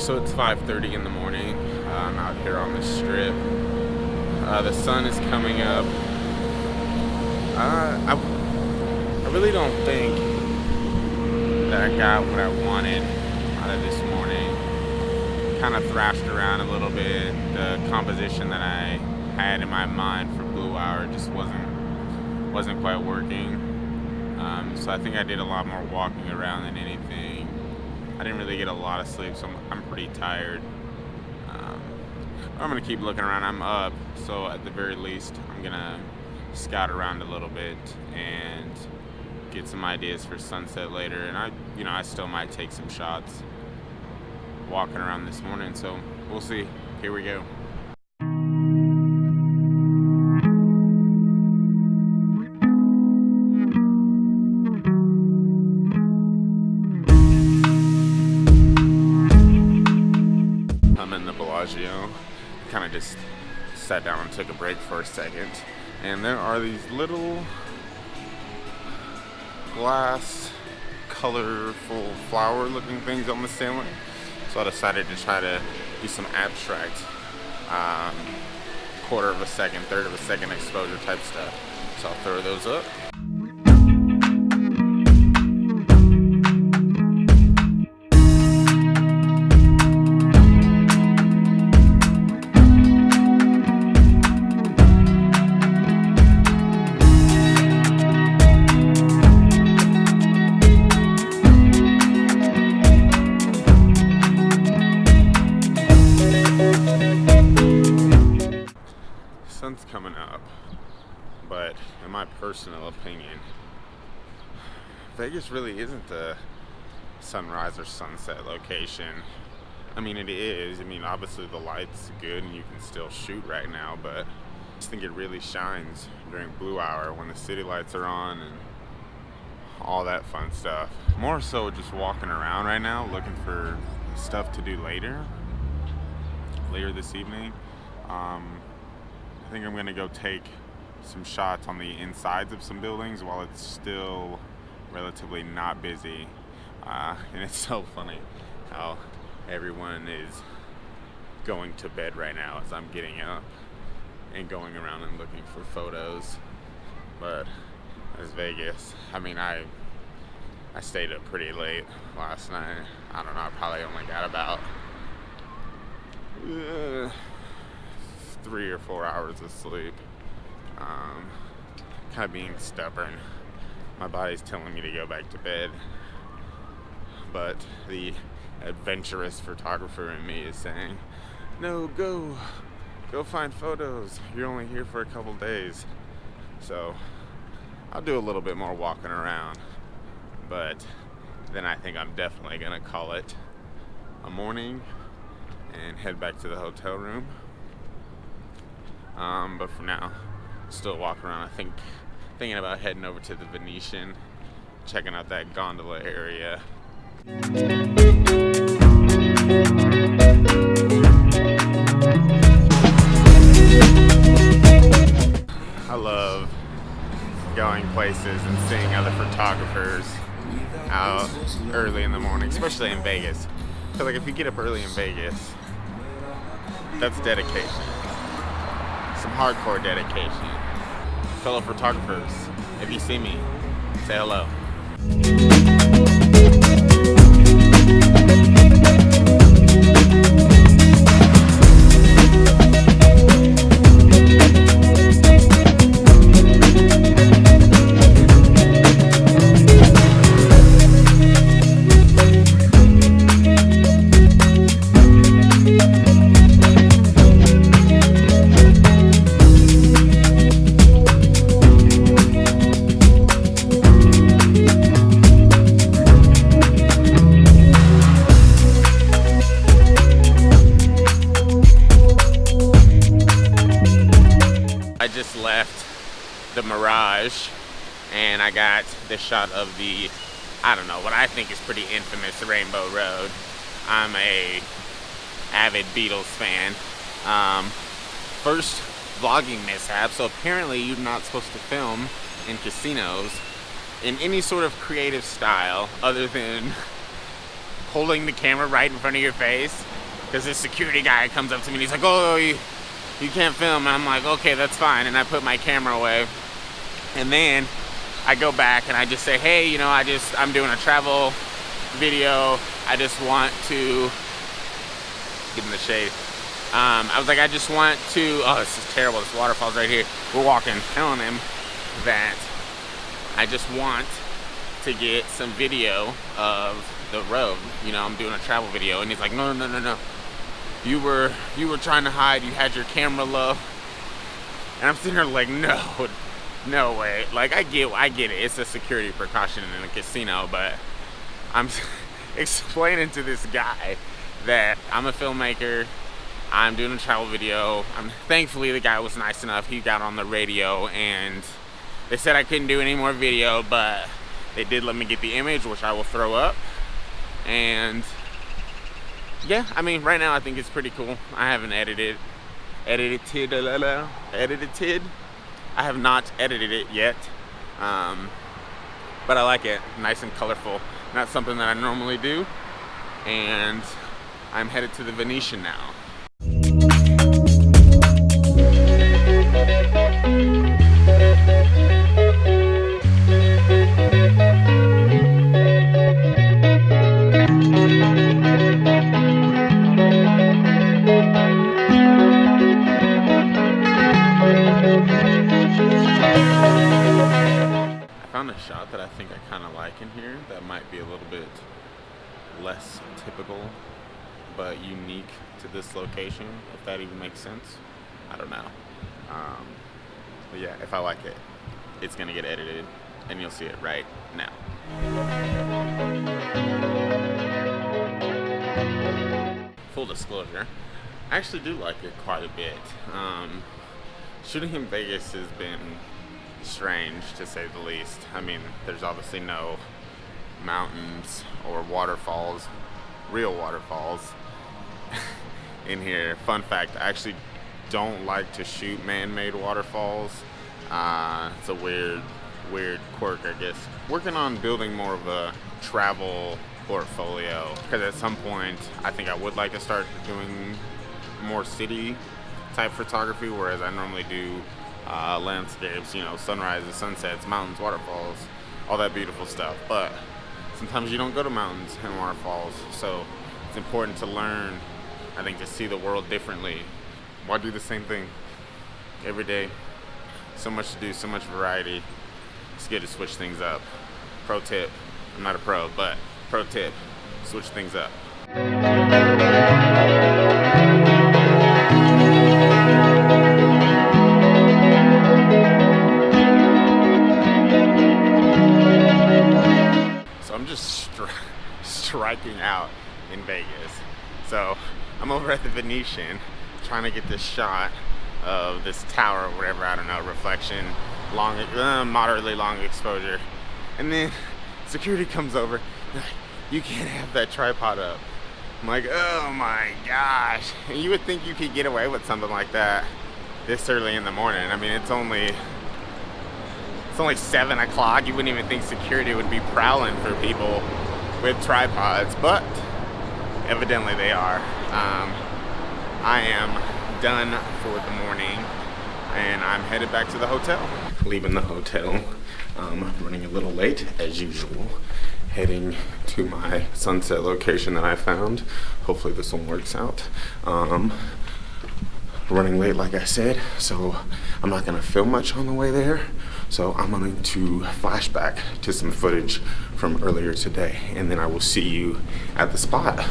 So it's 5:30 in the morning. I'm out here on the strip. The sun is coming up. I really don't think that I got what I wanted out of this morning. Kind of thrashed around a little bit. The composition that I had in my mind for Blue Hour just wasn't quite working. So I think I did a lot more walking around than anything. I didn't really get a lot of sleep, so I'm pretty tired. I'm gonna keep looking around. I'm up, so at the very least, I'm gonna scout around a little bit and get some ideas for sunset later. And I still might take some shots walking around this morning. So we'll see. Here we go. I'm in the Bellagio. Kind of just sat down and took a break for a second, and there are these little glass colorful flower looking things on the ceiling, so I decided to try to do some abstract quarter of a second, third of a second exposure type stuff. So I'll throw those up. Sun's coming up, but in my personal opinion, Vegas really isn't a sunrise or sunset location. I mean, it is. I mean, obviously the light's good and you can still shoot right now, but I just think it really shines during Blue Hour when the city lights are on and all that fun stuff. More so just walking around right now looking for stuff to do later this evening. I think I'm gonna go take some shots on the insides of some buildings while it's still relatively not busy. And it's so funny how everyone is going to bed right now as I'm getting up and going around and looking for photos. But as Vegas, I mean, I stayed up pretty late last night. I don't know, I probably only got about 3 or 4 hours of sleep. Kind of being stubborn. My body's telling me to go back to bed, but the adventurous photographer in me is saying, no, go find photos. You're only here for a couple days. So I'll do a little bit more walking around, but then I think I'm definitely gonna call it a morning and head back to the hotel room. But for now, still walking around. Thinking about heading over to the Venetian, checking out that gondola area. I love going places and seeing other photographers out early in the morning, especially in Vegas. I feel like if you get up early in Vegas, that's dedication. Some hardcore dedication. Fellow photographers, if you see me, say hello. I just left the Mirage and I got this shot of the, I don't know, what I think is pretty infamous Rainbow Road. I'm a avid Beatles fan. First vlogging mishap, so apparently you're not supposed to film in casinos in any sort of creative style other than holding the camera right in front of your face. Because this security guy comes up to me and he's like, oh, you can't film. And I'm like, okay, that's fine. And I put my camera away. And then I go back and I just say, hey, you know, I'm doing a travel video. I just want to give him the shade. I was like, I just want to, oh, this is terrible. This waterfall's right here. We're walking, telling him that I just want to get some video of the road. You know, I'm doing a travel video. And he's like, no. You were trying to hide. You had your camera low. And I'm sitting there like, no way. Like, I get it. It's a security precaution in a casino, but I'm explaining to this guy that I'm a filmmaker. I'm doing a travel video. Thankfully, the guy was nice enough. He got on the radio, and they said I couldn't do any more video, but they did let me get the image, which I will throw up. And yeah, I mean, right now I think it's pretty cool. I haven't edited. I have not edited it yet, but I like it. Nice and colorful. Not something that I normally do. And I'm headed to the Venetian now. A shot that I think I kind of like in here that might be a little bit less typical but unique to this location, if that even makes sense. I don't know, but yeah, if I like it, it's gonna get edited and you'll see it right now. Full disclosure, I actually do like it quite a bit. Shooting in Vegas has been strange, to say the least. I mean, there's obviously no mountains or waterfalls, real waterfalls in here. Fun fact, I actually don't like to shoot man-made waterfalls. It's a weird quirk, I guess. Working on building more of a travel portfolio, because at some point I think I would like to start doing more city type photography, whereas I normally do landscapes, you know, sunrises, sunsets, mountains, waterfalls, all that beautiful stuff. But sometimes you don't go to mountains and waterfalls, so it's important to learn, I think, to see the world differently. Why do the same thing every day? So much to do, so much variety. It's good to switch things up. Pro tip, I'm not a pro, but pro tip, switch things up. I'm just striking out in Vegas. So I'm over at the Venetian trying to get this shot of this tower or whatever, I don't know, reflection, long, moderately long exposure. And then security comes over, like, you can't have that tripod up. I'm like, oh my gosh. And you would think you could get away with something like that this early in the morning. I mean, it's only 7 o'clock. You wouldn't even think security would be prowling for people with tripods, but evidently they are. I am done for the morning and I'm headed back to the hotel. Leaving the hotel, running a little late as usual. Heading to my sunset location that I found. Hopefully this one works out. Running late, like I said, so I'm not gonna film much on the way there. So I'm going to flashback to some footage from earlier today, and then I will see you at the spot.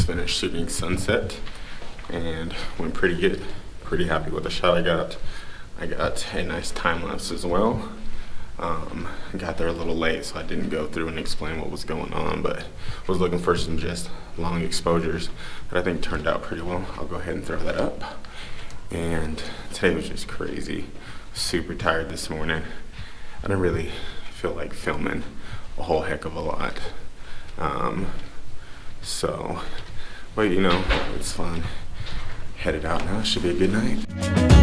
Finished shooting sunset and went pretty good. Pretty happy with the shot I got. I got a nice time lapse as well. Got there a little late, so I didn't go through and explain what was going on, but was looking for some just long exposures that I think turned out pretty well. I'll go ahead and throw that up. And today was just crazy. Super tired this morning. I didn't really feel like filming a whole heck of a lot. But you know, it's fun. Headed out now. Should be a good night.